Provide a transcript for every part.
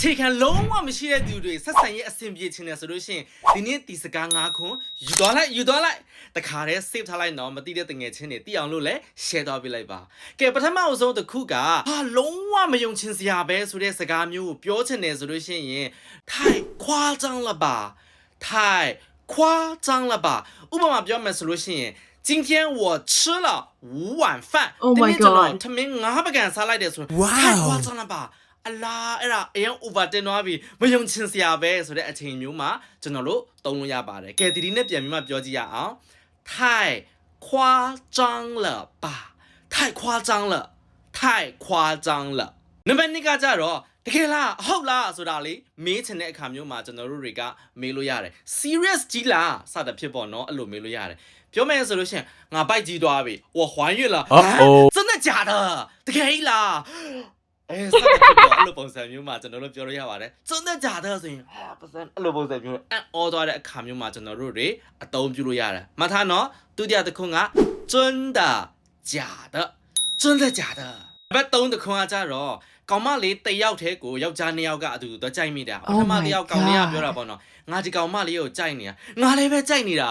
အခြေခံလုံးဝမရှိတဲ့သူတွေဆက်ဆံရေးအဆင်ပြေချင်တယ်ဆိုလို့ရှိရင်ဒီနေ့ဒီစကား9ခွန်းယူသွားလိုက်တခါတည်း save ထားလိုက်တော့မသိတဲ့တငယ်ချင်းတွေသိအောင်လို့လဲ share သွားပေးလိုက်ပါကဲပထမအဆုံးတစ်ခုကဟာလုံးဝမယုံချင်စရာပဲဆိုတဲ့စကားမျိုးကိုပြောချင်တယ်ဆိုလို့ရှိရင်太夸张了吧太夸张了吧ဥပမာပြောမယ်ဆိုလို့ရှိရင်今天我吃了5碗饭 Oh my god ထမင်း9ပကံစားလိုက်တယ်ဆို太夸张了吧အလားအဲ့ဒါအရင် over တင်သွားပြီမယုံချင်စရာပဲဆိုတဲ့အချိန်မျိုးမှာကျွန်တော်တို့သုံးလို့ရပါတယ်ကဲဒီနေ့ပြန်ပြီးမှပြောကြည့်ရအောင်太夸张了吧太夸张了太夸张了နံပါတ်2ကကြတော့တကယ်လားဟုတ်လားဆိုတာလေမေးချင်တဲ့အခါမျိုးမှာကျွန်တော်တို့တွေကမေးလို့ရတယ် serious ကြီးလားစသဖြင့်ပေါ့နော်အဲ့လိုမေးလို့ရတယ်ပြောမယ်ဆိုလို့ရှိရင်ငါပိုက်ကြီးသွားပြီ我怀孕了真的假的တကယ်လားစသဖြင့်ပေါ့အဲ့လိုပုံစံမျိုးမှာကျွန်တော်တို့ပြောလို့ရပါတယ်真的假的ဆိုရင်ပစံအဲ့လိုပုံစံမျိုးအံ့ဩသွားတဲ့အခါမျိုးမှာကျွန်တော်တို့တွေအသုံးပြုလို့ရတယ်မှတ်ထားနော်ဒုတိယတစ်ခုက真的假的真的假的ဘတ်3တစ်ခုကကြတော့ကောင်မလေးတယောက်တည်းကိုယောက်ျား2ယောက်ကအတူတူတော့ကြိုက်မိတာပထမတစ်ယောက်ကောင်လေးကပြောတာပေါ့နော်ငါဒီကောင်မလေးကိုကြိုက်နေတာငါလည်းပဲကြိုက်နေတာ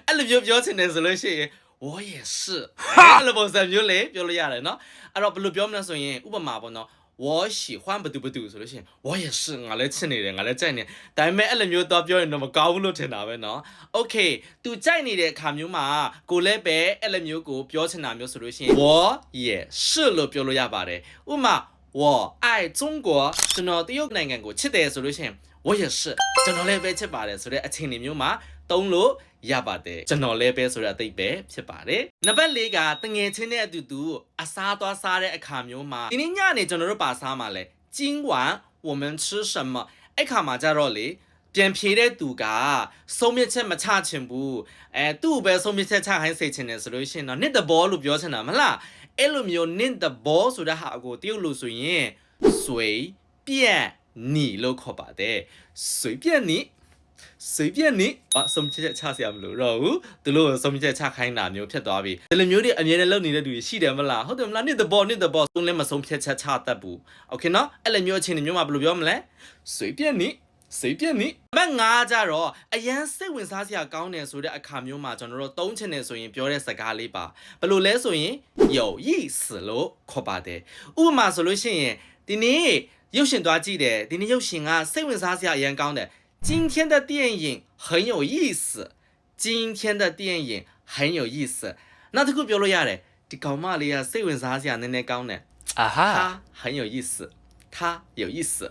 အဲ့လိုပြောချင်တယ်ဆိုလို့ရှိရင်我也是အဲ့လိုပုံစံမျိုးလေပြောလို့ရတယ်နော်အဲ့တော့ဘယ်လိုပြောမလဲဆိုရင်ဥပမာပေါ့နော်我喜欢ဘသူဆိုလို့ရှိရင်我也是ငါလည်းချစ်နေတယ်ငါလည်းကြိုက်နေဒါပေမဲ့အဲ့လိုမျိုးတော့ပြောရင်တော့မကောင်းဘူးလို့ထင်တာပဲနော် Okay သူကြိုက်နေတဲ့အခါမျိုးမှာကိုလည်းပဲအဲ့လိုမျိုးကိုပြောချင်တာမျိုးဆိုလို့ရှိရင်我也是လို့ပြောလို့ရပါတယ်ဥပမာ我爱中国ကျွန်တော်တရုတ်နိုင်ငံကိုချစ်တယ်ဆိုလို့ရှိရင်我也是ကျွန်တော်လည်းပဲချစ်ပါတယ်ဆိုတဲ့အချိန်မျိုးမှာသုံးလို့ရပါတယ်ကျွန်တော်လည်းပဲဆိုတဲ့အသိပဲဖြစ်ပါတယ်နံပါတ်4ကတငယ်ချင်းနဲ့အတူတူအစားသွားစားတဲ့အခါမျိုးမှာဒီနေ့ညနေကျွန်တော်တို့ပါစားမှာလဲ今晚我们吃什么အဲ့ခါမှာကြတော့လေပြန်ဖြေတဲ့သူကဆုံးဖြတ်ချက်မချချင်ဘူးသူ့ပဲဆုံးဖြတ်ချက်ချခိုင်းစေချင်တယ်ဆိုလို့ရှိရင်တော့ knit the ball လို့ပြောချင်တာမလားအဲ့လိုမျိုး knit the ball ဆိုတဲ့ဟာကိုတရုတ်လို့ဆိုရင်随便你လို့ခေါ်ပါတယ်随便你随便你ဆုံးဖြတ်ချက်ချစရာမလိုတော့ဘူးသူတို့ဆုံးဖြတ်ချက်ချခိုင်းတာမျိုးဖြစ်သွားပြီဒီလိုမျိုးတွေအမြဲတမ်းလုပ်နေတဲ့လူတွေရှိတယ်မလားဟုတ်တယ်မလား knit the ball သုံးလည်းမဆုံးဖြတ်ချက်ချတတ်ဘူးโอเคနော်အဲ့လိုမျိုးအချိန်မျိုးမှာဘယ်လိုပြောမလဲ随便你随便你မငါကြတော့အရန်စိတ်ဝင်စားစရာကောင်းတယ်ဆိုတဲ့အခါမျိုးမှာကျွန်တော်တို့သုံးချင်တယ်ဆိုရင်ပြောတဲ့စကားလေးပါဘယ်လိုလဲဆိုရင်有意思လို့ခေါ်ပါတယ်ဥပမာဆိုလို့ရှိရင်ဒီနေ့ရုပ်ရှင်သွားကြည့်တယ်ဒီနေ့ရုပ်ရှင်ကစိတ်ဝင်စားစရာအရန်ကောင်းတယ်今天的电影很有意思今天的电影很有意思နောက်တစ်ခုပြောလို့ရတယ်ဒီကောင်မလေးကစိတ်ဝင်စားစရာနည်းနည်းကောင်းတယ်啊哈他很有意思他有意思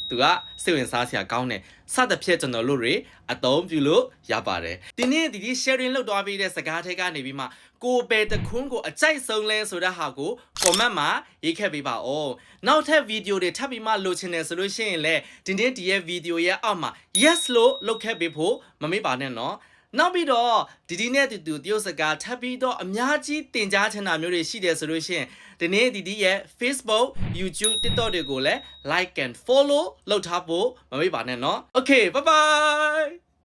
သူကစိတ်ဝင်စားစရာကောင်းတယ်စသဖြင့်ကျွန်တော်တို့တွေအသုံးပြုလို့ရပါတယ်ဒီနေ့ဒီ sharing လုပ်သွားပြီးတဲ့စကားထဲကနေပြီးမှကိုပဲတခွန်းကိုအကြိုက်ဆုံးလဲဆိုတဲ့ဟာကို comment မှာရေးခဲ့ပေးပါဦးနောက်ထပ်ဗီဒီယိုတွေထပ်ပြီးမှလိုချင်တယ်ဆိုလို့ရှိရင်လည်းဒီနေ့ဒီရဲ့ဗီဒီယိုရဲ့အောက်မှာ yes လို့လုပ်ခဲ့ပေးဖို့မမေ့ပါနဲ့နော်နောက်ပြီးတော့ဒီနဲ့တူတရုတ်စကားထပ်ပြီးတော့အများကြီးတင်ကြားချင်တာမျိုးတွေရှိတယ်ဆိုလို့ရှိရင်ဒီနေ့ဒီရဲ့ Facebook YouTube TikTok တွေကိုလည်း like and follow လုပ်ထားဖို့မမေ့ပါနဲ့နော် Okay bye bye